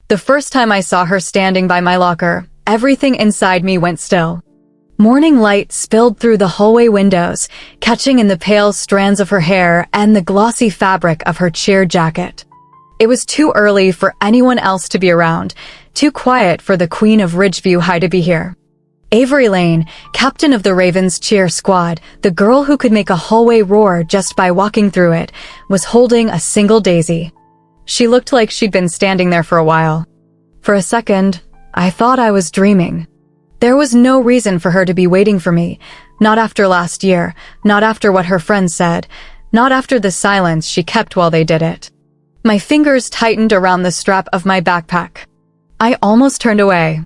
The first time I saw her standing by my locker, everything inside me went still. Morning light spilled through the hallway windows, catching in the pale strands of her hair and the glossy fabric of her cheer jacket. It was too early for anyone else to be around, too quiet for the Queen of Ridgeview High to be here. Avery Lane, captain of the Ravens cheer squad, the girl who could make a hallway roar just by walking through it, was holding a single daisy. She looked like she'd been standing there for a while. For a second, I thought I was dreaming. There was no reason for her to be waiting for me, not after last year, not after what her friends said, not after the silence she kept while they did it. My fingers tightened around the strap of my backpack. I almost turned away.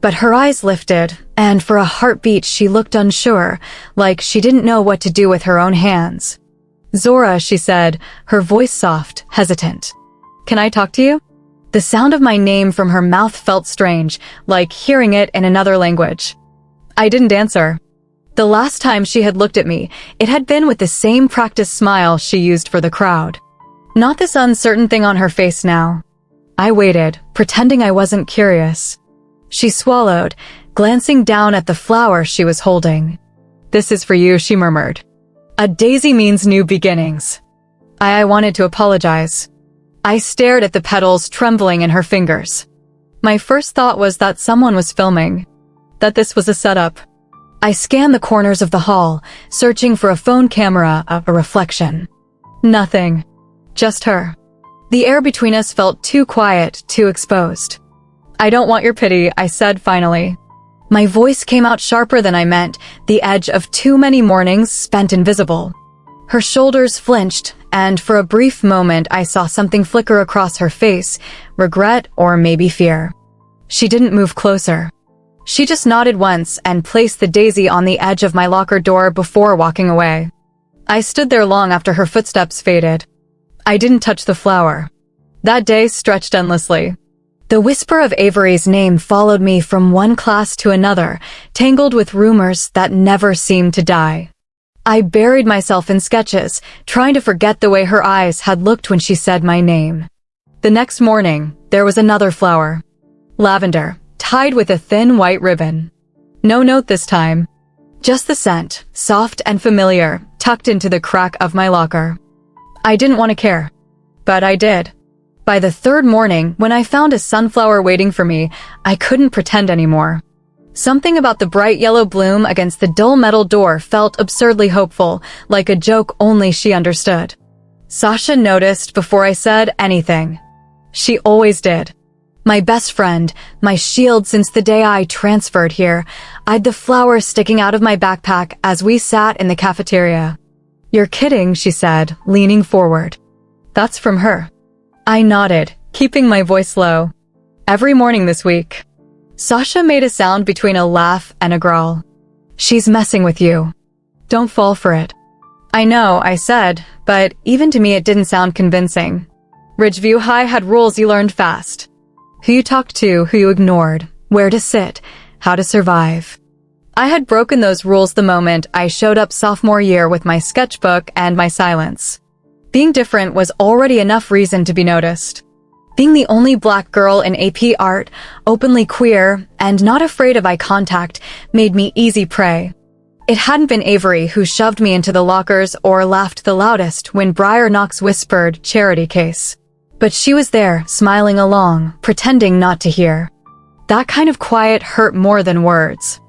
But her eyes lifted, and for a heartbeat she looked unsure, like she didn't know what to do with her own hands. "Zora," she said, her voice soft, hesitant. "Can I talk to you?" The sound of my name from her mouth felt strange, like hearing it in another language. I didn't answer. The last time she had looked at me, it had been with the same practiced smile she used for the crowd. Not this uncertain thing on her face now. I waited, pretending I wasn't curious. She swallowed, glancing down at the flower she was holding. "This is for you," she murmured. "A daisy means new beginnings." I wanted to apologize. I stared at the petals trembling in her fingers. My first thought was that someone was filming, that this was a setup. I scanned the corners of the hall, searching for a phone camera, a reflection. Nothing. Just her. The air between us felt too quiet, too exposed. "I don't want your pity," I said finally. My voice came out sharper than I meant, the edge of too many mornings spent invisible. Her shoulders flinched, and for a brief moment I saw something flicker across her face, regret or maybe fear. She didn't move closer. She just nodded once and placed the daisy on the edge of my locker door before walking away. I stood there long after her footsteps faded. I didn't touch the flower. That day stretched endlessly. The whisper of Avery's name followed me from one class to another, tangled with rumors that never seemed to die. I buried myself in sketches, trying to forget the way her eyes had looked when she said my name. The next morning, there was another flower. Lavender, tied with a thin white ribbon. No note this time. Just the scent, soft and familiar, tucked into the crack of my locker. I didn't want to care, but I did. By the third morning, when I found a sunflower waiting for me, I couldn't pretend anymore. Something about the bright yellow bloom against the dull metal door felt absurdly hopeful, like a joke only she understood. Sasha noticed before I said anything. She always did. My best friend, my shield since the day I transferred here, eyed the flower sticking out of my backpack as we sat in the cafeteria. "You're kidding," she said, leaning forward. "That's from her." I nodded, keeping my voice low. "Every morning this week." Sasha made a sound between a laugh and a growl. "She's messing with you. Don't fall for it." "I know," I said, but even to me it didn't sound convincing. Ridgeview High had rules you learned fast. Who you talked to, who you ignored, where to sit, how to survive. I had broken those rules the moment I showed up sophomore year with my sketchbook and my silence. Being different was already enough reason to be noticed. Being the only black girl in AP art, openly queer, and not afraid of eye contact made me easy prey. It hadn't been Avery who shoved me into the lockers or laughed the loudest when Briar Knox whispered charity case. But she was there, smiling along, pretending not to hear. That kind of quiet hurt more than words.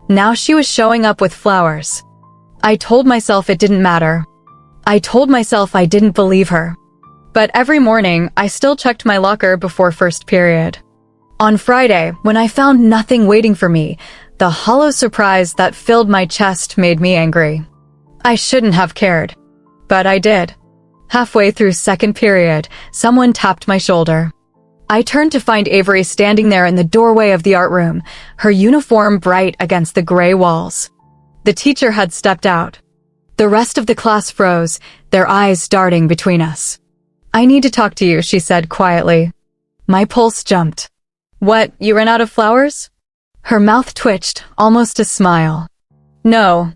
Now she was showing up with flowers. I told myself it didn't matter. I told myself I didn't believe her. But every morning, I still checked my locker before first period. On Friday, when I found nothing waiting for me, the hollow surprise that filled my chest made me angry. I shouldn't have cared. But I did. Halfway through second period, someone tapped my shoulder. I turned to find Avery standing there in the doorway of the art room, her uniform bright against the gray walls. The teacher had stepped out. The rest of the class froze, their eyes darting between us. "I need to talk to you," she said quietly. My pulse jumped. "What, you ran out of flowers?" Her mouth twitched, almost a smile. "No.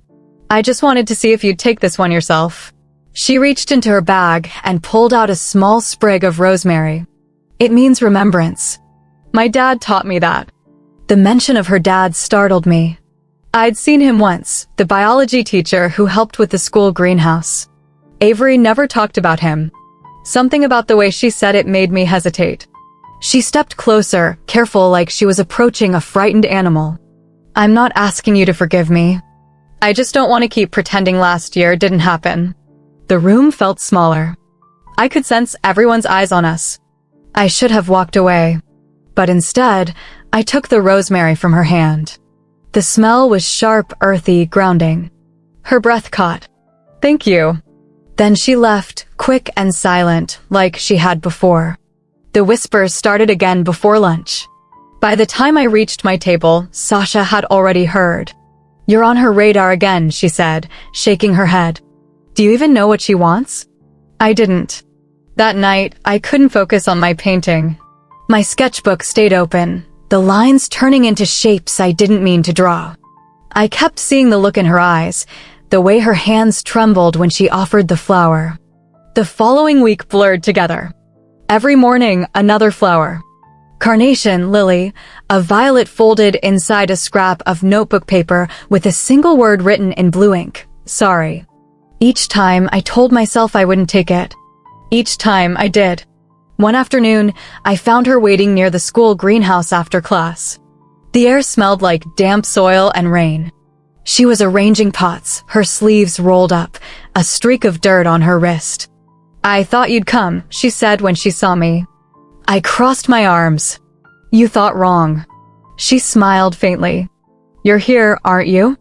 I just wanted to see if you'd take this one yourself." She reached into her bag and pulled out a small sprig of rosemary. "It means remembrance. My dad taught me that. The mention of her dad startled me. I'd seen him once, the biology teacher who helped with the school greenhouse. Avery never talked about him. Something about the way she said it made me hesitate. She stepped closer, careful like she was approaching a frightened animal. I'm not asking you to forgive me. I just don't want to keep pretending last year didn't happen. The room felt smaller. I could sense everyone's eyes on us. I should have walked away. But instead, I took the rosemary from her hand. The smell was sharp, earthy, grounding. Her breath caught. Thank you. Then she left, quick and silent, like she had before. The whispers started again before lunch. By the time I reached my table, Sasha had already heard. You're on her radar again, she said, shaking her head. Do you even know what she wants? I didn't. That night, I couldn't focus on my painting. My sketchbook stayed open, the lines turning into shapes I didn't mean to draw. I kept seeing the look in her eyes, the way her hands trembled when she offered the flower. The following week blurred together. Every morning, another flower. Carnation, lily, a violet folded inside a scrap of notebook paper with a single word written in blue ink. Sorry. Each time, I told myself I wouldn't take it. Each time, I did. One afternoon, I found her waiting near the school greenhouse after class. The air smelled like damp soil and rain. She was arranging pots, her sleeves rolled up, a streak of dirt on her wrist. I thought you'd come, she said when she saw me. I crossed my arms. You thought wrong. She smiled faintly. You're here, aren't you?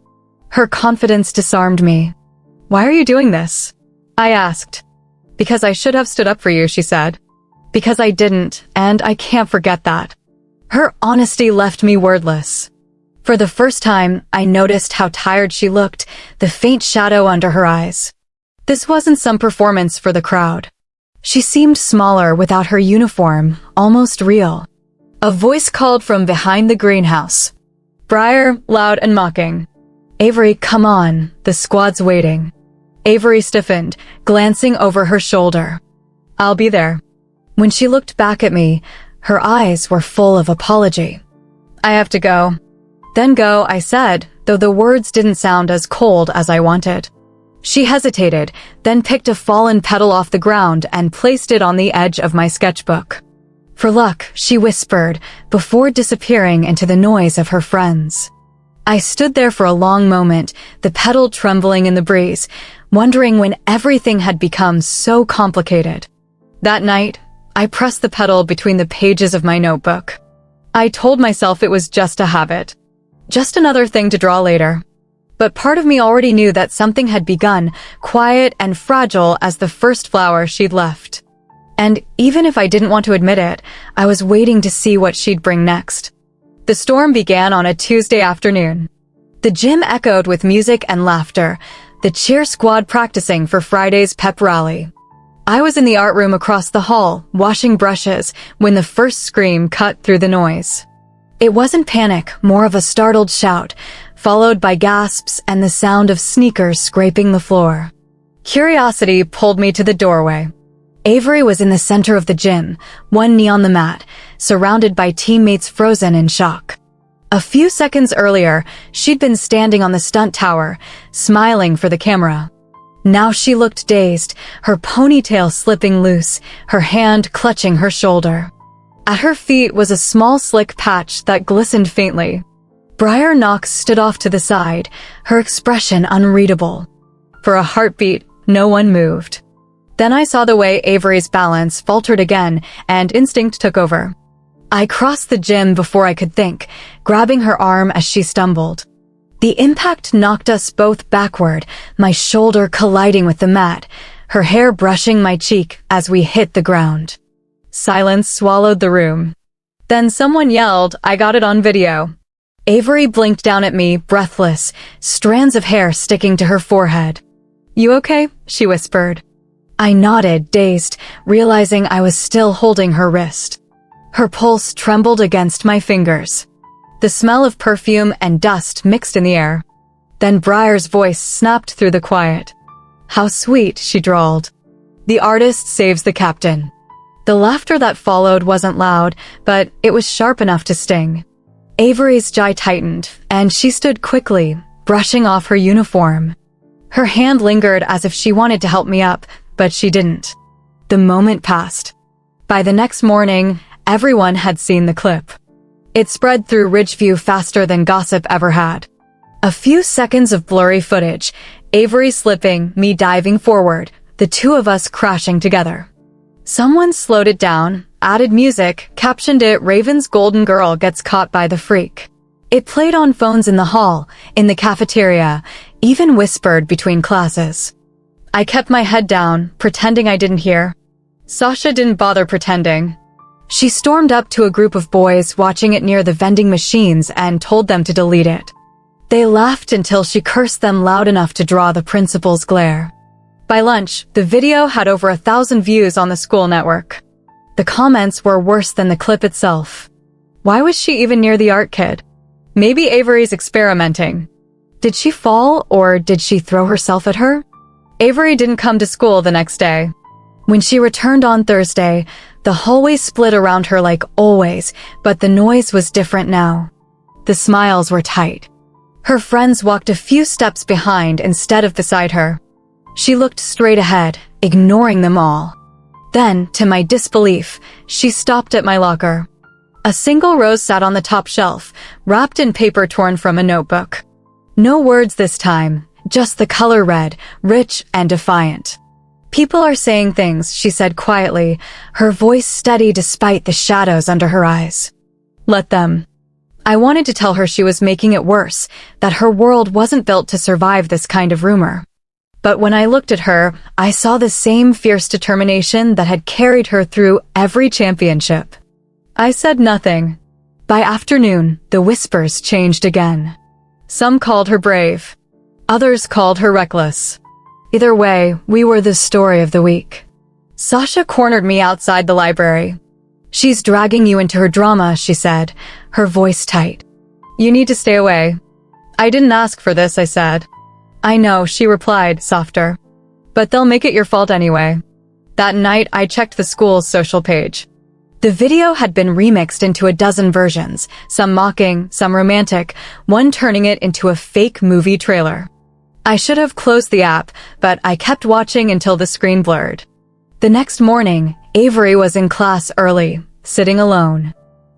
Her confidence disarmed me. Why are you doing this? I asked. Because I should have stood up for you, she said. Because I didn't, and I can't forget that. Her honesty left me wordless. For the first time, I noticed how tired she looked, the faint shadow under her eyes. This wasn't some performance for the crowd. She seemed smaller without her uniform, almost real. A voice called from behind the greenhouse. Briar, loud and mocking. Avery, come on, the squad's waiting. Avery stiffened, glancing over her shoulder. I'll be there. When she looked back at me, her eyes were full of apology. I have to go. Then go, I said, though the words didn't sound as cold as I wanted. She hesitated, then picked a fallen petal off the ground and placed it on the edge of my sketchbook. For luck, she whispered, before disappearing into the noise of her friends. I stood there for a long moment, the petal trembling in the breeze, wondering when everything had become so complicated. That night, I pressed the petal between the pages of my notebook. I told myself it was just a habit. Just another thing to draw later. But part of me already knew that something had begun, quiet and fragile as the first flower she'd left. And even if I didn't want to admit it, I was waiting to see what she'd bring next. The storm began on a Tuesday afternoon. The gym echoed with music and laughter, the cheer squad practicing for Friday's pep rally. I was in the art room across the hall, washing brushes, when the first scream cut through the noise. It wasn't panic, more of a startled shout, followed by gasps and the sound of sneakers scraping the floor. Curiosity pulled me to the doorway. Avery was in the center of the gym, one knee on the mat, surrounded by teammates frozen in shock. A few seconds earlier, she'd been standing on the stunt tower, smiling for the camera. Now she looked dazed, her ponytail slipping loose, her hand clutching her shoulder. At her feet was a small slick patch that glistened faintly. Briar Knox stood off to the side, her expression unreadable. For a heartbeat, no one moved. Then I saw the way Avery's balance faltered again, and instinct took over. I crossed the gym before I could think, grabbing her arm as she stumbled. The impact knocked us both backward, my shoulder colliding with the mat, her hair brushing my cheek as we hit the ground. Silence swallowed the room. Then someone yelled, I got it on video. Avery blinked down at me, breathless, strands of hair sticking to her forehead. You okay? She whispered. I nodded, dazed, realizing I was still holding her wrist. Her pulse trembled against my fingers. The smell of perfume and dust mixed in the air. Then Briar's voice snapped through the quiet. How sweet, she drawled. The artist saves the captain. The laughter that followed wasn't loud, but it was sharp enough to sting. Avery's jaw tightened, and she stood quickly, brushing off her uniform. Her hand lingered as if she wanted to help me up, but she didn't. The moment passed. By the next morning, everyone had seen the clip. It spread through Ridgeview faster than gossip ever had. A few seconds of blurry footage, Avery slipping, me diving forward, the two of us crashing together. Someone slowed it down, added music, captioned it "Raven's Golden Girl Gets Caught by the Freak." It played on phones in the hall, in the cafeteria, even whispered between classes. I kept my head down, pretending I didn't hear. Sasha didn't bother pretending. She stormed up to a group of boys watching it near the vending machines and told them to delete it. They laughed until she cursed them loud enough to draw the principal's glare. By lunch, the video had over 1,000 views on the school network. The comments were worse than the clip itself. Why was she even near the art kid? Maybe Avery's experimenting. Did she fall, or did she throw herself at her? Avery didn't come to school the next day. When she returned on Thursday, the hallway split around her like always, but the noise was different now. The smiles were tight. Her friends walked a few steps behind instead of beside her. She looked straight ahead, ignoring them all. Then, to my disbelief, she stopped at my locker. A single rose sat on the top shelf, wrapped in paper torn from a notebook. No words this time, just the color red, rich and defiant. "People are saying things," she said quietly, her voice steady despite the shadows under her eyes. "Let them." I wanted to tell her she was making it worse, that her world wasn't built to survive this kind of rumor. But when I looked at her, I saw the same fierce determination that had carried her through every championship. I said nothing. By afternoon, the whispers changed again. Some called her brave. Others called her reckless. Either way, we were the story of the week. Sasha cornered me outside the library. "She's dragging you into her drama," she said, her voice tight. "You need to stay away." "I didn't ask for this," I said. "I know," she replied, softer. "But they'll make it your fault anyway." That night, I checked the school's social page. The video had been remixed into a dozen versions, some mocking, some romantic, one turning it into a fake movie trailer. I should have closed the app, but I kept watching until the screen blurred. The next morning, Avery was in class early, sitting alone.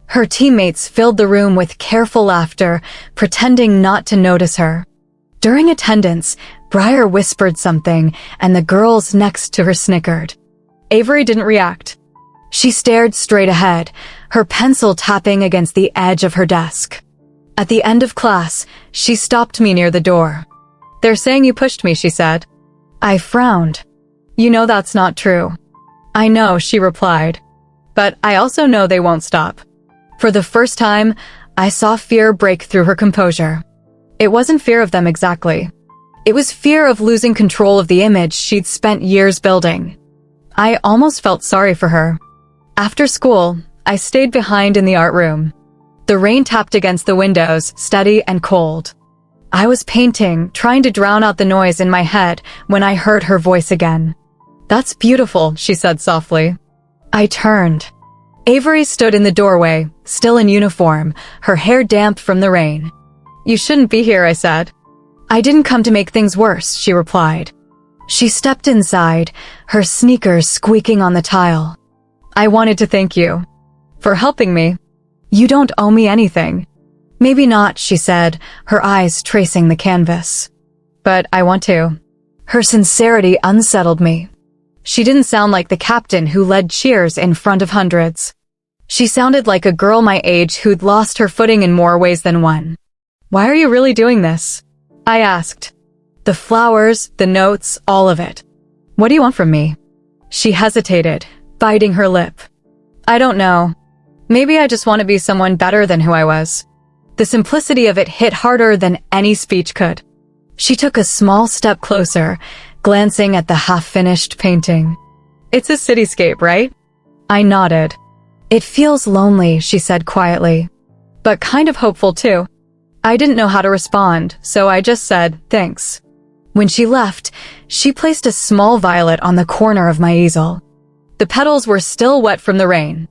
Her teammates filled the room with careful laughter, pretending not to notice her. During attendance, Briar whispered something, and the girls next to her snickered. Avery didn't react. She stared straight ahead, her pencil tapping against the edge of her desk. At the end of class, she stopped me near the door. "They're saying you pushed me," she said. I frowned. "You know that's not true." "I know," she replied. "But I also know they won't stop." For the first time, I saw fear break through her composure. It wasn't fear of them exactly. It was fear of losing control of the image she'd spent years building. I almost felt sorry for her. After school, I stayed behind in the art room. The rain tapped against the windows, steady and cold. I was painting, trying to drown out the noise in my head when I heard her voice again. "That's beautiful," she said softly. I turned. Avery stood in the doorway, still in uniform, her hair damp from the rain. "You shouldn't be here," I said. "I didn't come to make things worse," she replied. She stepped inside, her sneakers squeaking on the tile. "I wanted to thank you for helping me." "You don't owe me anything." "Maybe not," she said, her eyes tracing the canvas. "But I want to." Her sincerity unsettled me. She didn't sound like the captain who led cheers in front of hundreds. She sounded like a girl my age who'd lost her footing in more ways than one. "Why are you really doing this?" I asked. "The flowers, the notes, all of it. What do you want from me?" She hesitated, biting her lip. "I don't know. Maybe I just want to be someone better than who I was." The simplicity of it hit harder than any speech could. She took a small step closer, glancing at the half-finished painting. "It's a cityscape, right?" I nodded. "It feels lonely," she said quietly. "But kind of hopeful too." I didn't know how to respond, so I just said, "Thanks." When she left, she placed a small violet on the corner of my easel. The petals were still wet from the rain.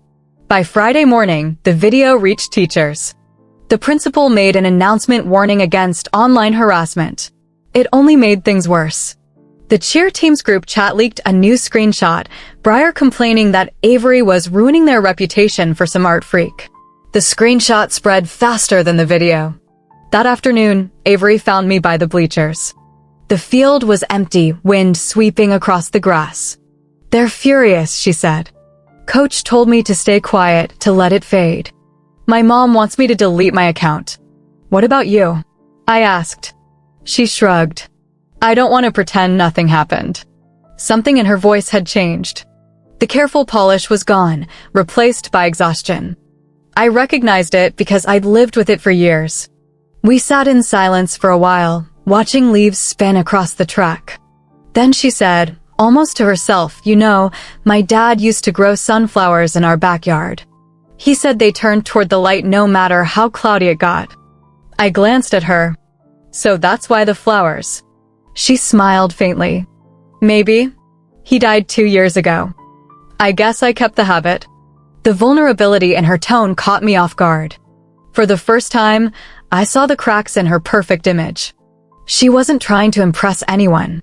By Friday morning, the video reached teachers. The principal made an announcement warning against online harassment. It only made things worse. The cheer team's group chat leaked a new screenshot, Briar complaining that Avery was ruining their reputation for some art freak. The screenshot spread faster than the video. That afternoon, Avery found me by the bleachers. The field was empty, wind sweeping across the grass. "They're furious," she said. "Coach told me to stay quiet, to let it fade. My mom wants me to delete my account." "What about you?" I asked. She shrugged. "I don't want to pretend nothing happened." Something in her voice had changed. The careful polish was gone, replaced by exhaustion. I recognized it because I'd lived with it for years. We sat in silence for a while, watching leaves spin across the track. Then she said, almost to herself, "You know, my dad used to grow sunflowers in our backyard. He said they turned toward the light no matter how cloudy it got." I glanced at her. "So that's why the flowers." She smiled faintly. "Maybe. He died 2 years ago. I guess I kept the habit." The vulnerability in her tone caught me off guard. For the first time, I saw the cracks in her perfect image. She wasn't trying to impress anyone.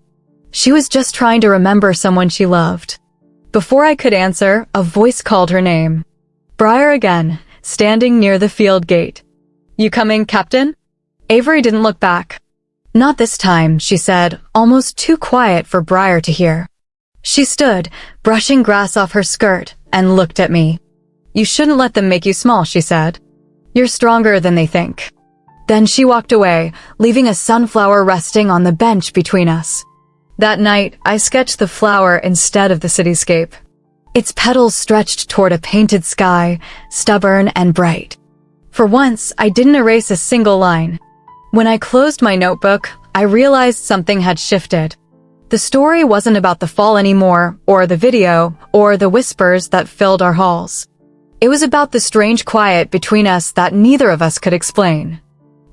She was just trying to remember someone she loved. Before I could answer, a voice called her name. Briar again, standing near the field gate. "You coming, Captain?" Avery didn't look back. "Not this time," she said, almost too quiet for Briar to hear. She stood, brushing grass off her skirt, and looked at me. "You shouldn't let them make you small," she said. "You're stronger than they think." Then she walked away, leaving a sunflower resting on the bench between us. That night, I sketched the flower instead of the cityscape. Its petals stretched toward a painted sky, stubborn and bright. For once, I didn't erase a single line. When I closed my notebook, I realized something had shifted. The story wasn't about the fall anymore, or the video, or the whispers that filled our halls. It was about the strange quiet between us that neither of us could explain.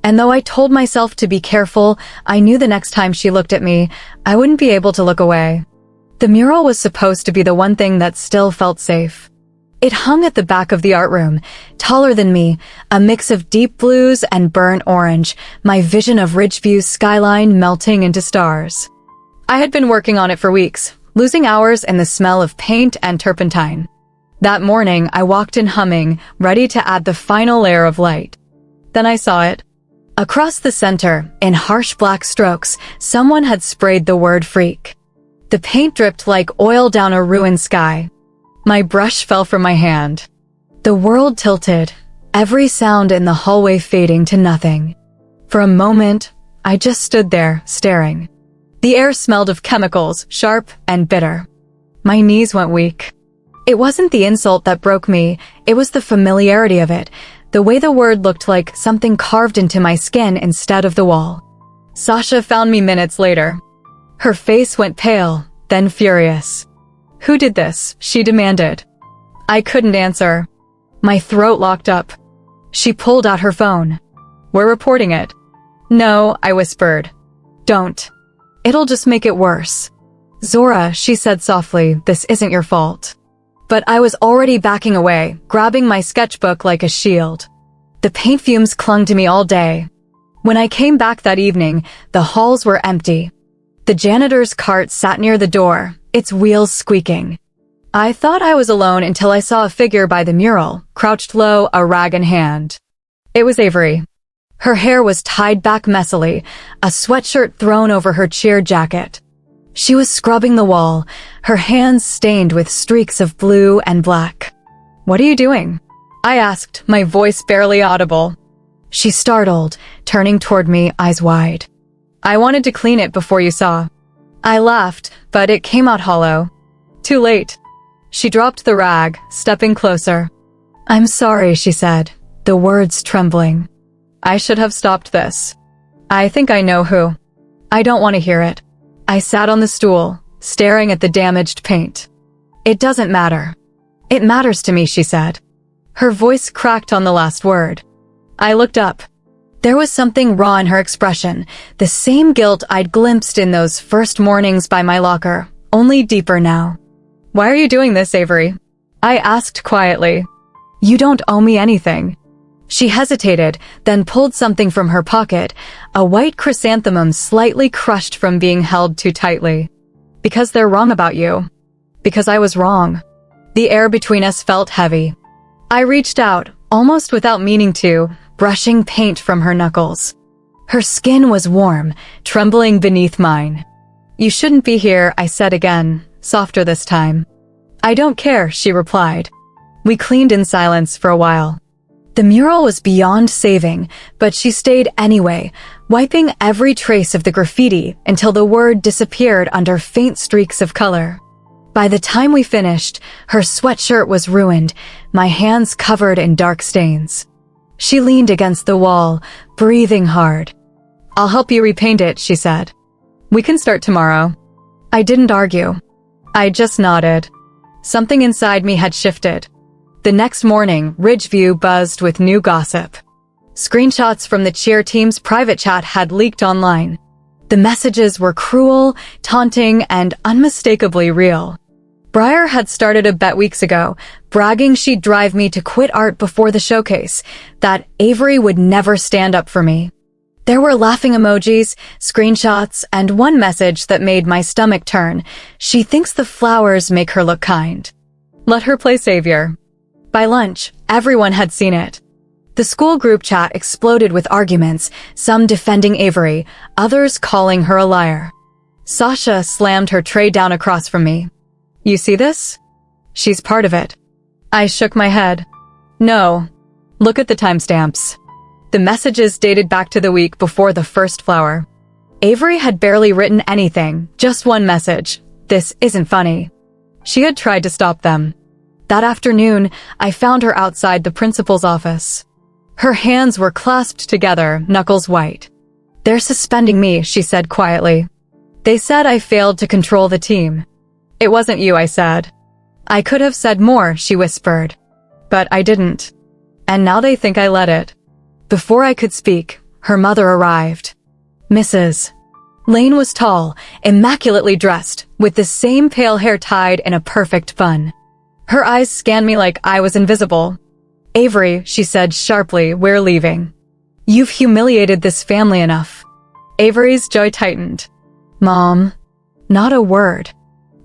And though I told myself to be careful, I knew the next time she looked at me, I wouldn't be able to look away. The mural was supposed to be the one thing that still felt safe. It hung at the back of the art room, taller than me, a mix of deep blues and burnt orange, my vision of Ridgeview's skyline melting into stars. I had been working on it for weeks, losing hours in the smell of paint and turpentine. That morning, I walked in humming, ready to add the final layer of light. Then I saw it. Across the center, in harsh black strokes, someone had sprayed the word freak. The paint dripped like oil down a ruined sky. My brush fell from my hand. The world tilted, every sound in the hallway fading to nothing. For a moment, I just stood there, staring. The air smelled of chemicals, sharp and bitter. My knees went weak. It wasn't the insult that broke me, it was the familiarity of it. The way the word looked like something carved into my skin instead of the wall. Sasha found me minutes later. Her face went pale, then furious. "Who did this?" she demanded. I couldn't answer. My throat locked up. She pulled out her phone. "We're reporting it." "No," I whispered. "Don't. It'll just make it worse." "Zora," she said softly, "this isn't your fault." But I was already backing away, grabbing my sketchbook like a shield. The paint fumes clung to me all day. When I came back that evening, the halls were empty. The janitor's cart sat near the door, its wheels squeaking. I thought I was alone until I saw a figure by the mural, crouched low, a rag in hand. It was Avery. Her hair was tied back messily, a sweatshirt thrown over her cheer jacket. She was scrubbing the wall, her hands stained with streaks of blue and black. "What are you doing?" I asked, my voice barely audible. She startled, turning toward me, eyes wide. "I wanted to clean it before you saw." I laughed, but it came out hollow. "Too late." She dropped the rag, stepping closer. "I'm sorry," she said, the words trembling. "I should have stopped this. I think I know who." "I don't want to hear it." I sat on the stool, staring at the damaged paint. "It doesn't matter." "It matters to me," she said. Her voice cracked on the last word. I looked up. There was something raw in her expression, the same guilt I'd glimpsed in those first mornings by my locker, only deeper now. Why are you doing this, Avery? I asked quietly. You don't owe me anything. She hesitated, then pulled something from her pocket, a white chrysanthemum slightly crushed from being held too tightly. Because they're wrong about you. Because I was wrong. The air between us felt heavy. I reached out, almost without meaning to, brushing paint from her knuckles. Her skin was warm, trembling beneath mine. You shouldn't be here, I said again, softer this time. I don't care, she replied. We cleaned in silence for a while. The mural was beyond saving, but she stayed anyway, wiping every trace of the graffiti until the word disappeared under faint streaks of color. By the time we finished, her sweatshirt was ruined, my hands covered in dark stains. She leaned against the wall, breathing hard. I'll help you repaint it, she said. We can start tomorrow. I didn't argue. I just nodded. Something inside me had shifted. The next morning, Ridgeview buzzed with new gossip. Screenshots from the cheer team's private chat had leaked online. The messages were cruel, taunting, and unmistakably real. Breyer had started a bet weeks ago, bragging she'd drive me to quit art before the showcase, that Avery would never stand up for me. There were laughing emojis, screenshots, and one message that made my stomach turn. She thinks the flowers make her look kind. Let her play savior. By lunch, everyone had seen it. The school group chat exploded with arguments, some defending Avery, others calling her a liar. Sasha slammed her tray down across from me. You see this? She's part of it. I shook my head. No. Look at the timestamps. The messages dated back to the week before the first flower. Avery had barely written anything, just one message. This isn't funny. She had tried to stop them. That afternoon, I found her outside the principal's office. Her hands were clasped together, knuckles white. They're suspending me, she said quietly. They said I failed to control the team. It wasn't you, I said. I could have said more, she whispered. But I didn't. And now they think I let it. Before I could speak, her mother arrived. Mrs. Lane was tall, immaculately dressed, with the same pale hair tied in a perfect bun. Her eyes scanned me like I was invisible. Avery, she said sharply, we're leaving. You've humiliated this family enough. Avery's jaw tightened. Mom. Not a word.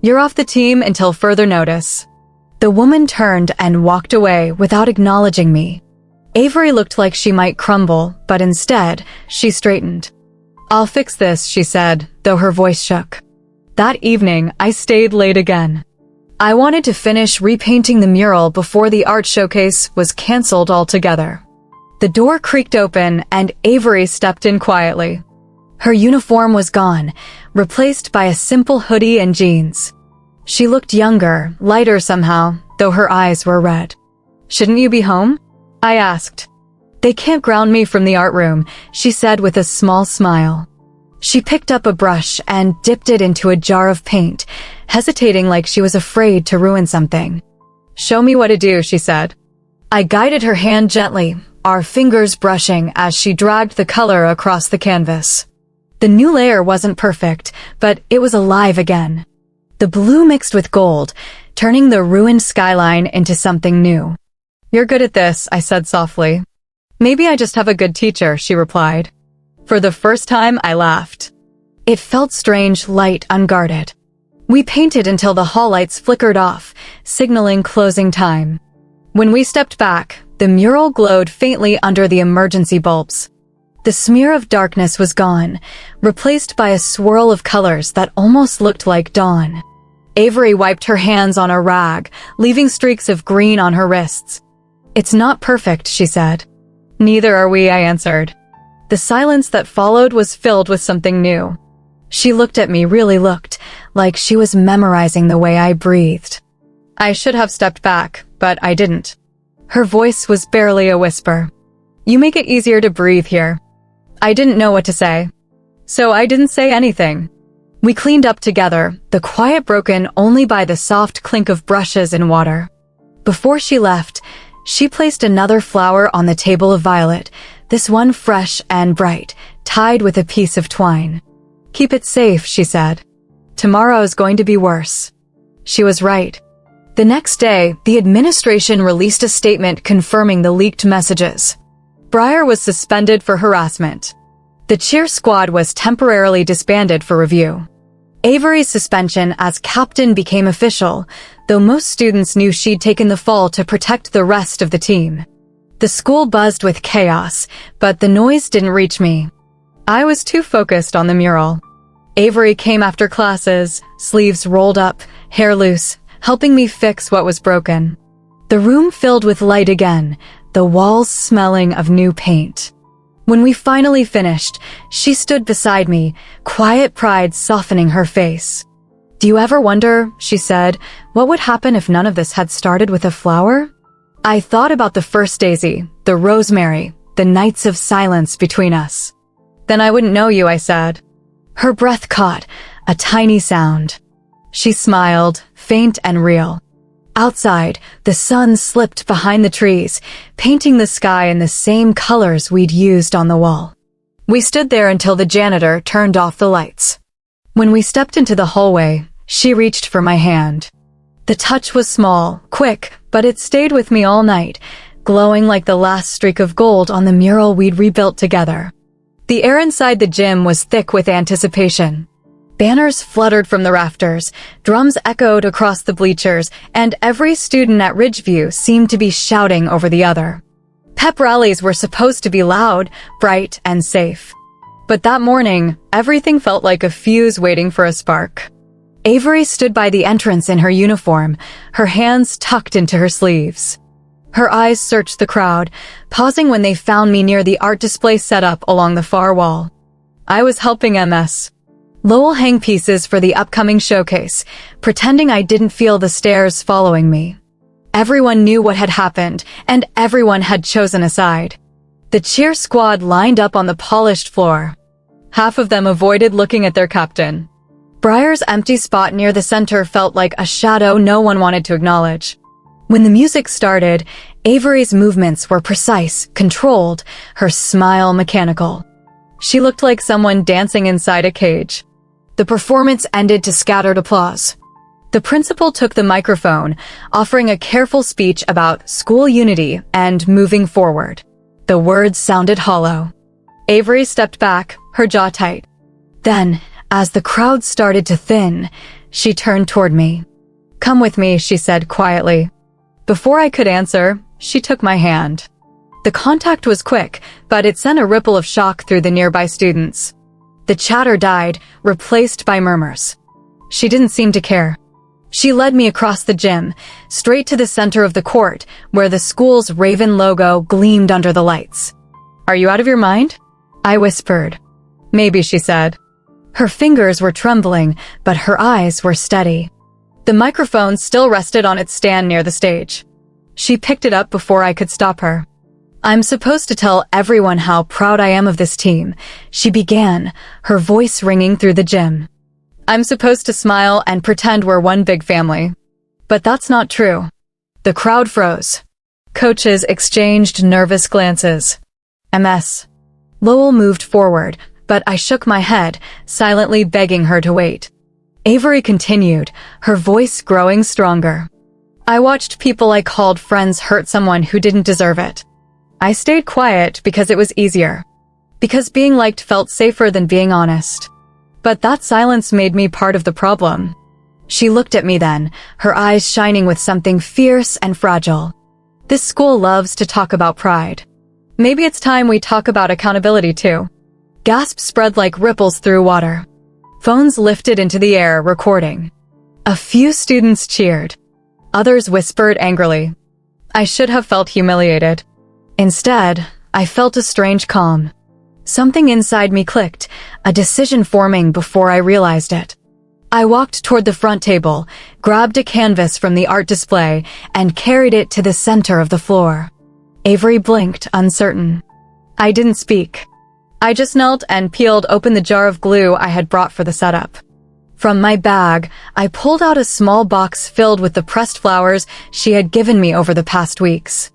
You're off the team until further notice. The woman turned and walked away without acknowledging me. Avery looked like she might crumble, but instead, she straightened. I'll fix this, she said, though her voice shook. That evening, I stayed late again. I wanted to finish repainting the mural before the art showcase was canceled altogether. The door creaked open and Avery stepped in quietly. Her uniform was gone, replaced by a simple hoodie and jeans. She looked younger, lighter somehow, though her eyes were red. Shouldn't you be home? I asked. They can't ground me from the art room, she said with a small smile. She picked up a brush and dipped it into a jar of paint, hesitating like she was afraid to ruin something. Show me what to do, she said. I guided her hand gently, our fingers brushing as she dragged the color across the canvas. The new layer wasn't perfect, but it was alive again. The blue mixed with gold, turning the ruined skyline into something new. You're good at this, I said softly. Maybe I just have a good teacher, she replied. For the first time, I laughed. It felt strange, light, unguarded. We painted until the hall lights flickered off, signaling closing time. When we stepped back, the mural glowed faintly under the emergency bulbs. The smear of darkness was gone, replaced by a swirl of colors that almost looked like dawn. Avery wiped her hands on a rag, leaving streaks of green on her wrists. It's not perfect, she said. Neither are we, I answered. The silence that followed was filled with something new. She looked at me, really looked, like she was memorizing the way I breathed. I should have stepped back, but I didn't. Her voice was barely a whisper. You make it easier to breathe here. I didn't know what to say. So I didn't say anything. We cleaned up together, the quiet broken only by the soft clink of brushes in water. Before she left, she placed another flower on the table of violet, this one fresh and bright, tied with a piece of twine. Keep it safe, she said. Tomorrow is going to be worse. She was right. The next day, the administration released a statement confirming the leaked messages. Briar was suspended for harassment. The cheer squad was temporarily disbanded for review. Avery's suspension as captain became official, though most students knew she'd taken the fall to protect the rest of the team. The school buzzed with chaos, but the noise didn't reach me. I was too focused on the mural. Avery came after classes, sleeves rolled up, hair loose, helping me fix what was broken. The room filled with light again, the walls smelling of new paint. When we finally finished, she stood beside me, quiet pride softening her face. "Do you ever wonder," she said, "what would happen if none of this had started with a flower?" I thought about the first daisy, the rosemary, the nights of silence between us. "Then I wouldn't know you," I said. Her breath caught, a tiny sound. She smiled, faint and real. Outside, the sun slipped behind the trees, painting the sky in the same colors we'd used on the wall. We stood there until the janitor turned off the lights. When we stepped into the hallway, she reached for my hand. The touch was small, quick, but it stayed with me all night, glowing like the last streak of gold on the mural we'd rebuilt together. The air inside the gym was thick with anticipation. Banners fluttered from the rafters, drums echoed across the bleachers, and every student at Ridgeview seemed to be shouting over the other. Pep rallies were supposed to be loud, bright, and safe. But that morning, everything felt like a fuse waiting for a spark. Avery stood by the entrance in her uniform, her hands tucked into her sleeves. Her eyes searched the crowd, pausing when they found me near the art display set up along the far wall. I was helping MS. Lowell hang pieces for the upcoming showcase, pretending I didn't feel the stares following me. Everyone knew what had happened, and everyone had chosen a side. The cheer squad lined up on the polished floor. Half of them avoided looking at their captain. Briar's empty spot near the center felt like a shadow no one wanted to acknowledge. When the music started, Avery's movements were precise, controlled, her smile mechanical. She looked like someone dancing inside a cage. The performance ended to scattered applause. The principal took the microphone, offering a careful speech about school unity and moving forward. The words sounded hollow. Avery stepped back, her jaw tight. Then, as the crowd started to thin, she turned toward me. "Come with me," she said quietly. Before I could answer, she took my hand. The contact was quick, but it sent a ripple of shock through the nearby students. The chatter died, replaced by murmurs. She didn't seem to care. She led me across the gym, straight to the center of the court, where the school's Raven logo gleamed under the lights. "Are you out of your mind?" I whispered. "Maybe," she said. Her fingers were trembling, but her eyes were steady. The microphone still rested on its stand near the stage. She picked it up before I could stop her. "I'm supposed to tell everyone how proud I am of this team," she began, her voice ringing through the gym. "I'm supposed to smile and pretend we're one big family. But that's not true." The crowd froze. Coaches exchanged nervous glances. MS. Lowell moved forward, but I shook my head, silently begging her to wait. Avery continued, her voice growing stronger. "I watched people I called friends hurt someone who didn't deserve it. I stayed quiet because it was easier. Because being liked felt safer than being honest. But that silence made me part of the problem." She looked at me then, her eyes shining with something fierce and fragile. "This school loves to talk about pride. Maybe it's time we talk about accountability too." Gasps spread like ripples through water. Phones lifted into the air, recording. A few students cheered. Others whispered angrily. I should have felt humiliated. Instead, I felt a strange calm. Something inside me clicked, a decision forming before I realized it. I walked toward the front table, grabbed a canvas from the art display, and carried it to the center of the floor. Avery blinked, uncertain. I didn't speak. I just knelt and peeled open the jar of glue I had brought for the setup. From my bag, I pulled out a small box filled with the pressed flowers she had given me over the past weeks.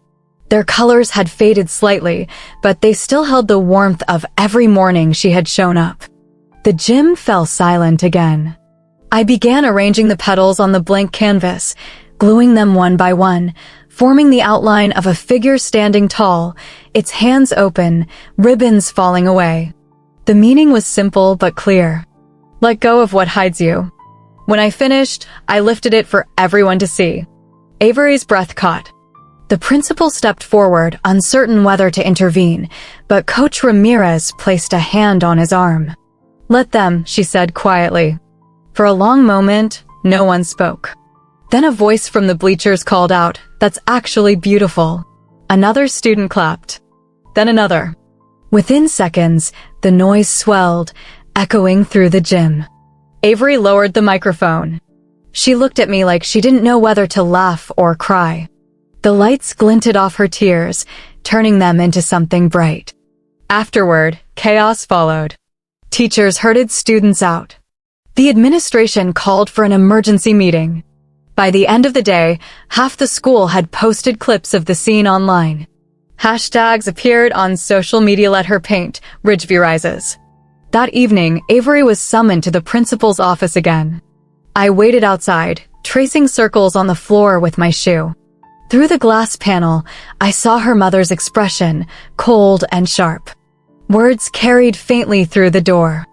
Their colors had faded slightly, but they still held the warmth of every morning she had shown up. The gym fell silent again. I began arranging the petals on the blank canvas, gluing them one by one, forming the outline of a figure standing tall, its hands open, ribbons falling away. The meaning was simple but clear. Let go of what hides you. When I finished, I lifted it for everyone to see. Avery's breath caught. The principal stepped forward, uncertain whether to intervene, but Coach Ramirez placed a hand on his arm. "Let them," she said quietly. For a long moment, no one spoke. Then a voice from the bleachers called out, "That's actually beautiful." Another student clapped. Then another. Within seconds, the noise swelled, echoing through the gym. Avery lowered the microphone. She looked at me like she didn't know whether to laugh or cry. The lights glinted off her tears, turning them into something bright. Afterward, chaos followed. Teachers herded students out. The administration called for an emergency meeting. By the end of the day, half the school had posted clips of the scene online. Hashtags appeared on social media. Let her paint, Ridgeview rises. That evening, Avery was summoned to the principal's office again. I waited outside, tracing circles on the floor with my shoe. Through the glass panel, I saw her mother's expression, cold and sharp. Words carried faintly through the door.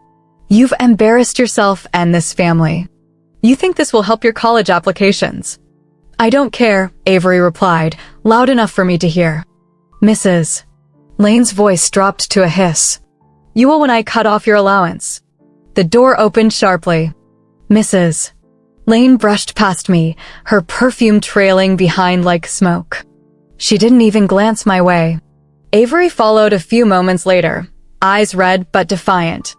"You've embarrassed yourself and this family. You think this will help your college applications?" "I don't care," Avery replied, loud enough for me to hear. "Mrs." Lane's voice dropped to a hiss. "You will when I cut off your allowance." The door opened sharply. "Mrs." Lane brushed past me, her perfume trailing behind like smoke. She didn't even glance my way. Avery followed a few moments later, eyes red but defiant.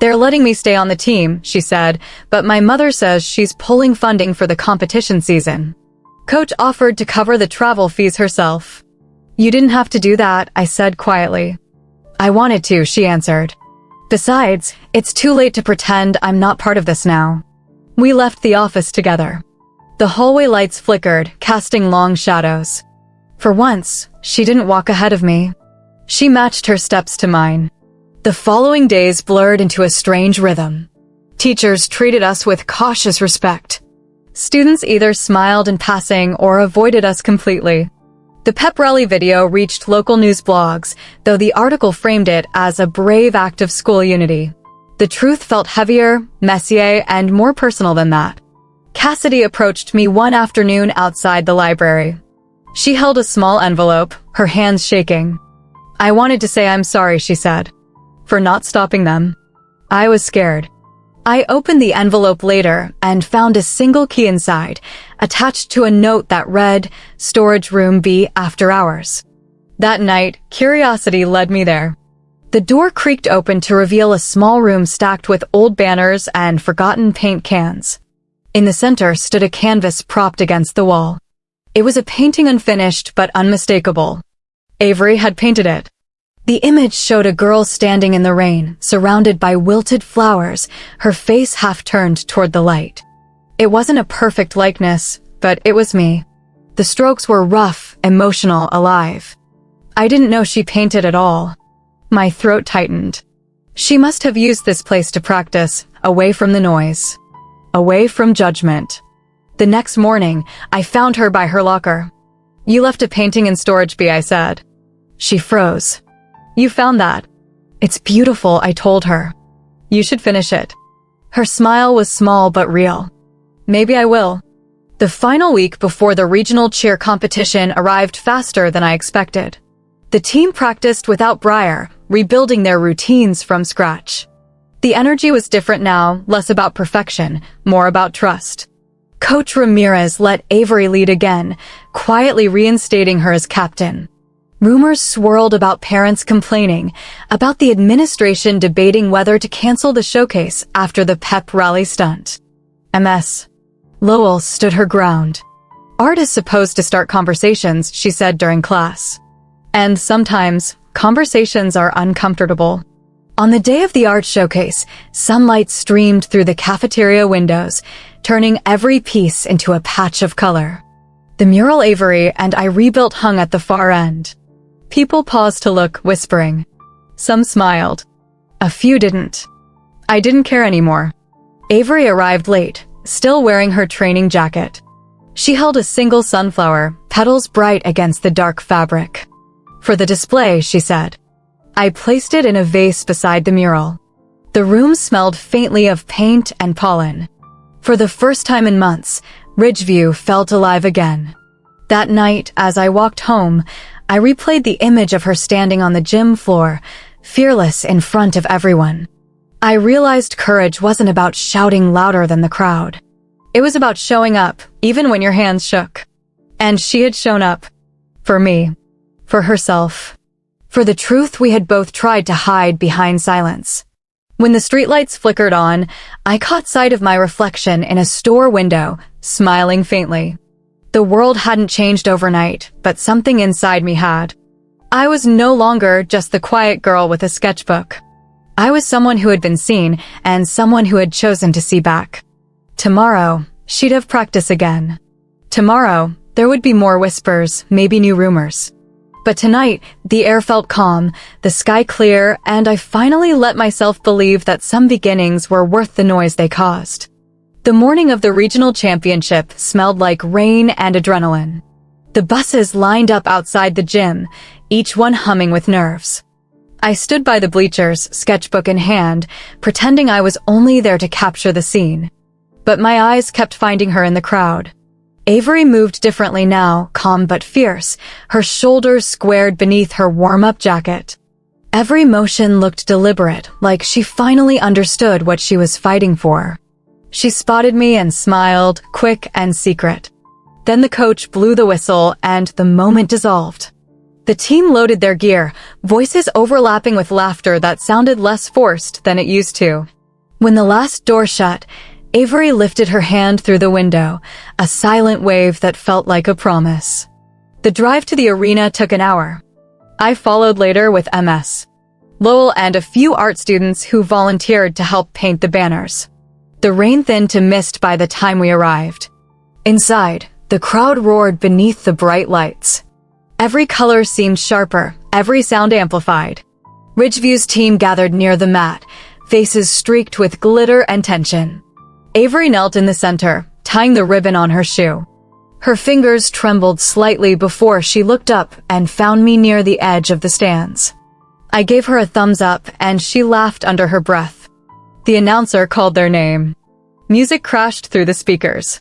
"They're letting me stay on the team," she said, "but my mother says she's pulling funding for the competition season." Coach offered to cover the travel fees herself. "You didn't have to do that," I said quietly. "I wanted to," she answered. "Besides, it's too late to pretend I'm not part of this now." We left the office together. The hallway lights flickered, casting long shadows. For once, she didn't walk ahead of me. She matched her steps to mine. The following days blurred into a strange rhythm. Teachers treated us with cautious respect. Students either smiled in passing or avoided us completely. The pep rally video reached local news blogs, though the article framed it as a brave act of school unity. The truth felt heavier, messier, and more personal than that. Cassidy approached me one afternoon outside the library. She held a small envelope, her hands shaking. "I wanted to say I'm sorry," she said, "for not stopping them." I was scared. I opened the envelope later and found a single key inside, attached to a note that read, "Storage Room B after hours." That night, curiosity led me there. The door creaked open to reveal a small room stacked with old banners and forgotten paint cans. In the center stood a canvas propped against the wall. It was a painting unfinished but unmistakable. Avery had painted it. The image showed a girl standing in the rain, surrounded by wilted flowers, her face half turned toward the light. It wasn't a perfect likeness, but it was me. The strokes were rough, emotional, alive. I didn't know she painted at all. My throat tightened. She must have used this place to practice, away from the noise. Away from judgment. The next morning, I found her by her locker. "You left a painting in storage B," I said. She froze. "You found that?" "It's beautiful," I told her. "You should finish it." Her smile was small but real. "Maybe I will." The final week before the regional cheer competition arrived faster than I expected. The team practiced without Briar, rebuilding their routines from scratch. The energy was different now, less about perfection, more about trust. Coach Ramirez let Avery lead again, quietly reinstating her as captain. Rumors swirled about parents complaining, about the administration debating whether to cancel the showcase after the pep rally stunt. Ms. Lowell stood her ground. "Art is supposed to start conversations," she said during class. And sometimes, conversations are uncomfortable. On the day of the art showcase, sunlight streamed through the cafeteria windows, turning every piece into a patch of color. The mural Avery and I rebuilt hung at the far end. People paused to look, whispering. Some smiled. A few didn't. I didn't care anymore. Avery arrived late, still wearing her training jacket. She held a single sunflower, petals bright against the dark fabric. "For the display," she said. I placed it in a vase beside the mural. The room smelled faintly of paint and pollen. For the first time in months, Ridgeview felt alive again. That night, as I walked home, I replayed the image of her standing on the gym floor, fearless in front of everyone. I realized courage wasn't about shouting louder than the crowd. It was about showing up, even when your hands shook. And she had shown up. For me. For herself. For the truth we had both tried to hide behind silence. When the streetlights flickered on, I caught sight of my reflection in a store window, smiling faintly. The world hadn't changed overnight, but something inside me had. I was no longer just the quiet girl with a sketchbook. I was someone who had been seen, and someone who had chosen to see back. Tomorrow, she'd have practice again. Tomorrow, there would be more whispers, maybe new rumors. But tonight, the air felt calm, the sky clear, and I finally let myself believe that some beginnings were worth the noise they caused. The morning of the regional championship smelled like rain and adrenaline. The buses lined up outside the gym, each one humming with nerves. I stood by the bleachers, sketchbook in hand, pretending I was only there to capture the scene. But my eyes kept finding her in the crowd. Avery moved differently now, calm but fierce, her shoulders squared beneath her warm-up jacket. Every motion looked deliberate, like she finally understood what she was fighting for. She spotted me and smiled, quick and secret. Then the coach blew the whistle and the moment dissolved. The team loaded their gear, voices overlapping with laughter that sounded less forced than it used to. When the last door shut, Avery lifted her hand through the window, a silent wave that felt like a promise. The drive to the arena took an hour. I followed later with MS. Lowell and a few art students who volunteered to help paint the banners. The rain thinned to mist by the time we arrived. Inside, the crowd roared beneath the bright lights. Every color seemed sharper, every sound amplified. Ridgeview's team gathered near the mat, faces streaked with glitter and tension. Avery knelt in the center, tying the ribbon on her shoe. Her fingers trembled slightly before she looked up and found me near the edge of the stands. I gave her a thumbs up and she laughed under her breath. The announcer called their name. Music crashed through the speakers.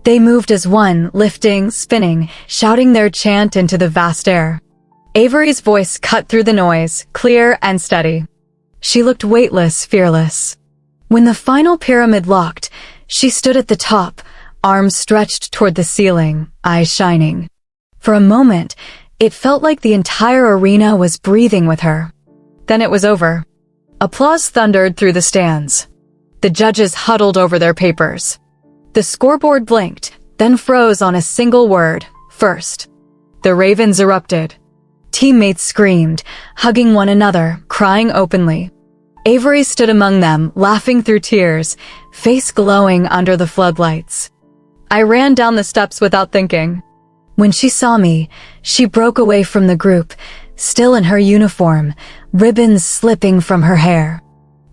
They moved as one, lifting, spinning, shouting their chant into the vast air. Avery's voice cut through the noise, clear and steady. She looked weightless, fearless. When the final pyramid locked, she stood at the top, arms stretched toward the ceiling, eyes shining. For a moment, it felt like the entire arena was breathing with her. Then it was over. Applause thundered through the stands. The judges huddled over their papers. The scoreboard blinked, then froze on a single word, first. The Ravens erupted. Teammates screamed, hugging one another, crying openly. Avery stood among them, laughing through tears, face glowing under the floodlights. I ran down the steps without thinking. When she saw me, she broke away from the group, still in her uniform, ribbons slipping from her hair.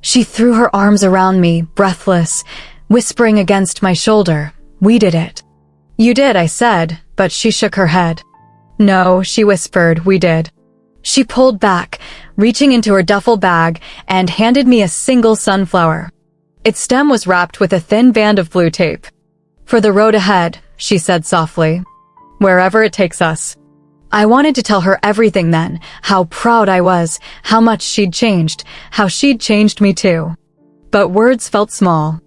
She threw her arms around me, breathless, whispering against my shoulder, "We did it." "You did," I said, but she shook her head. "No," she whispered, "we did." She pulled back, reaching into her duffel bag, and handed me a single sunflower. Its stem was wrapped with a thin band of blue tape. "For the road ahead," she said softly. "Wherever it takes us." I wanted to tell her everything then, how proud I was, how much she'd changed, how she'd changed me too. But words felt small.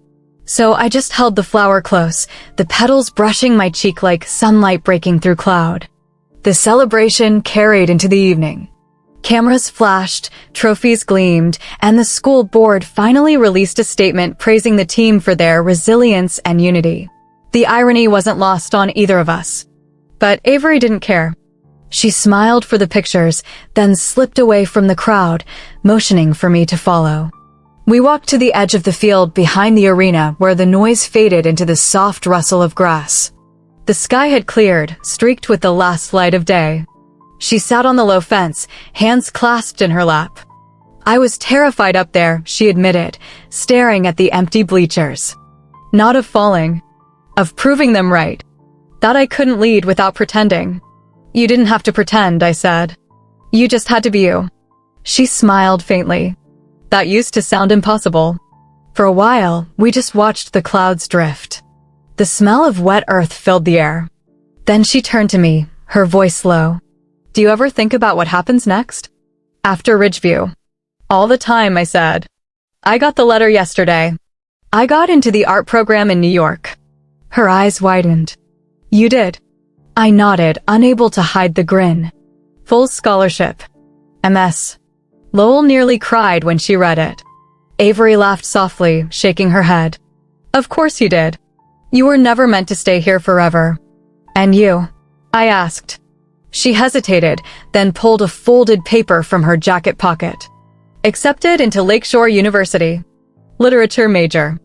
So I just held the flower close, the petals brushing my cheek like sunlight breaking through cloud. The celebration carried into the evening. Cameras flashed, trophies gleamed, and the school board finally released a statement praising the team for their resilience and unity. The irony wasn't lost on either of us. But Avery didn't care. She smiled for the pictures, then slipped away from the crowd, motioning for me to follow. We walked to the edge of the field behind the arena where the noise faded into the soft rustle of grass. The sky had cleared, streaked with the last light of day. She sat on the low fence, hands clasped in her lap. I was terrified up there, she admitted, staring at the empty bleachers. Not of falling. Of proving them right. That I couldn't lead without pretending. You didn't have to pretend, I said. You just had to be you. She smiled faintly. That used to sound impossible. For a while, we just watched the clouds drift. The smell of wet earth filled the air. Then she turned to me, her voice low. Do you ever think about what happens next? After Ridgeview. All the time, I said. I got the letter yesterday. I got into the art program in New York. Her eyes widened. You did? I nodded, unable to hide the grin. Full scholarship. MS. Lowell nearly cried when she read it. Avery laughed softly, shaking her head. Of course you did. You were never meant to stay here forever. And you? I asked. She hesitated, then pulled a folded paper from her jacket pocket. Accepted into Lakeshore University. Literature major.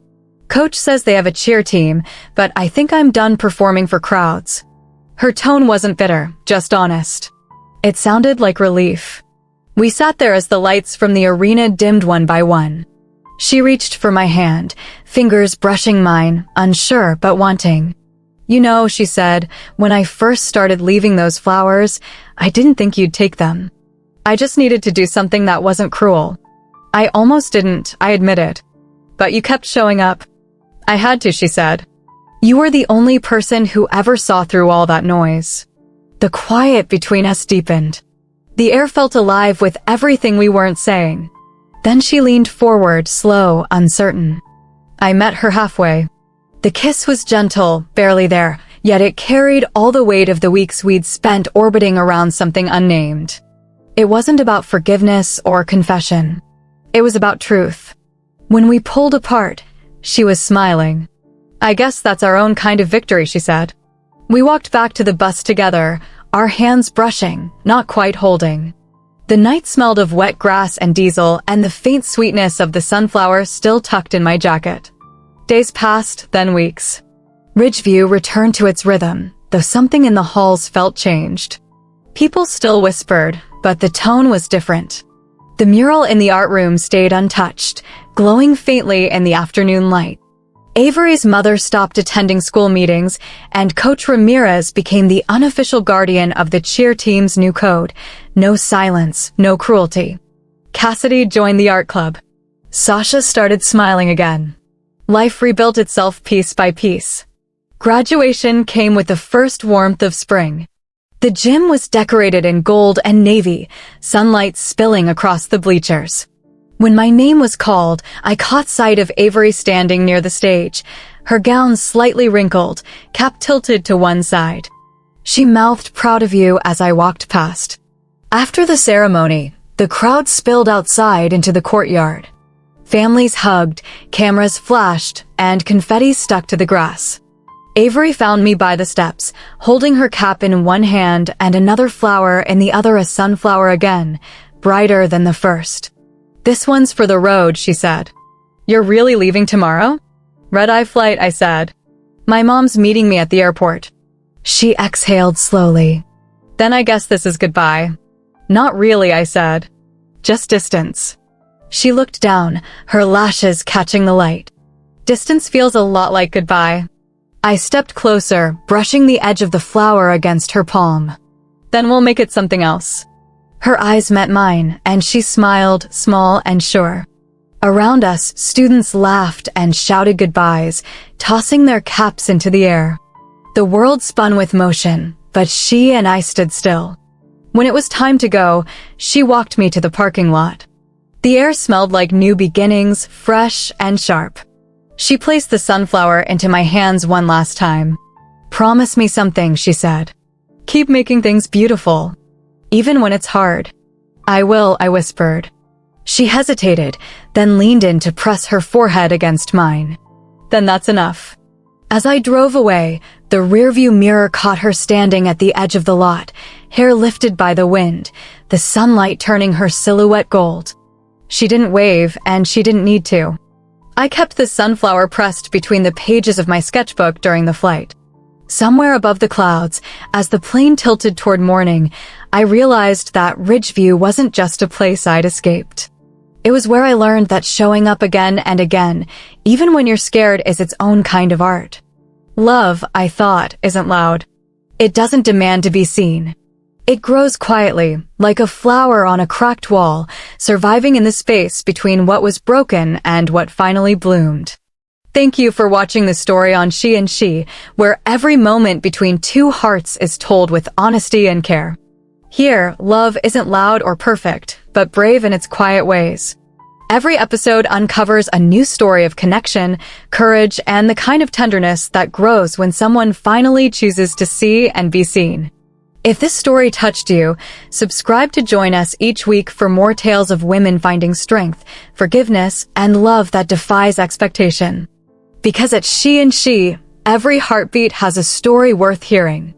Coach says they have a cheer team, but I think I'm done performing for crowds. Her tone wasn't bitter, just honest. It sounded like relief. We sat there as the lights from the arena dimmed one by one. She reached for my hand, fingers brushing mine, unsure but wanting. You know, she said, when I first started leaving those flowers, I didn't think you'd take them. I just needed to do something that wasn't cruel. I almost didn't, I admitted. But you kept showing up. I had to, she said. You were the only person who ever saw through all that noise. The quiet between us deepened. The air felt alive with everything we weren't saying. Then she leaned forward, slow, uncertain. I met her halfway. The kiss was gentle, barely there, yet it carried all the weight of the weeks we'd spent orbiting around something unnamed. It wasn't about forgiveness or confession. It was about truth. When we pulled apart, she was smiling. I guess that's our own kind of victory, she said. We walked back to the bus together, our hands brushing, not quite holding. The night smelled of wet grass and diesel, and the faint sweetness of the sunflower still tucked in my jacket. Days passed, then weeks. Ridgeview returned to its rhythm, though something in the halls felt changed. People still whispered, but the tone was different. The mural in the art room stayed untouched, glowing faintly in the afternoon light. Avery's mother stopped attending school meetings, and Coach Ramirez became the unofficial guardian of the cheer team's new code. No silence, no cruelty. Cassidy joined the art club. Sasha started smiling again. Life rebuilt itself piece by piece. Graduation came with the first warmth of spring. The gym was decorated in gold and navy, sunlight spilling across the bleachers. When my name was called, I caught sight of Avery standing near the stage, her gown slightly wrinkled, cap tilted to one side. She mouthed, "Proud of you," as I walked past. After the ceremony, the crowd spilled outside into the courtyard. Families hugged, cameras flashed, and confetti stuck to the grass. Avery found me by the steps, holding her cap in one hand and another flower in the other, a sunflower again, brighter than the first. "This one's for the road," she said. "You're really leaving tomorrow?" "Red-eye flight," I said. "My mom's meeting me at the airport." She exhaled slowly. "Then I guess this is goodbye." "Not really," I said. "Just distance." She looked down, her lashes catching the light. "Distance feels a lot like goodbye." I stepped closer, brushing the edge of the flower against her palm. "Then we'll make it something else." Her eyes met mine, and she smiled, small and sure. Around us, students laughed and shouted goodbyes, tossing their caps into the air. The world spun with motion, but she and I stood still. When it was time to go, she walked me to the parking lot. The air smelled like new beginnings, fresh and sharp. She placed the sunflower into my hands one last time. "Promise me something," she said. "Keep making things beautiful, even when it's hard." "I will," I whispered. She hesitated, then leaned in to press her forehead against mine. "Then that's enough." As I drove away, the rearview mirror caught her standing at the edge of the lot, hair lifted by the wind, the sunlight turning her silhouette gold. She didn't wave, and she didn't need to. I kept the sunflower pressed between the pages of my sketchbook during the flight. Somewhere above the clouds, as the plane tilted toward morning, I realized that Ridgeview wasn't just a place I'd escaped. It was where I learned that showing up again and again, even when you're scared, is its own kind of art. Love, I thought, isn't loud. It doesn't demand to be seen. It grows quietly, like a flower on a cracked wall, surviving in the space between what was broken and what finally bloomed. Thank you for watching the story on She and She, where every moment between two hearts is told with honesty and care. Here, love isn't loud or perfect, but brave in its quiet ways. Every episode uncovers a new story of connection, courage, and the kind of tenderness that grows when someone finally chooses to see and be seen. If this story touched you, subscribe to join us each week for more tales of women finding strength, forgiveness, and love that defies expectation. Because at She and She, every heartbeat has a story worth hearing.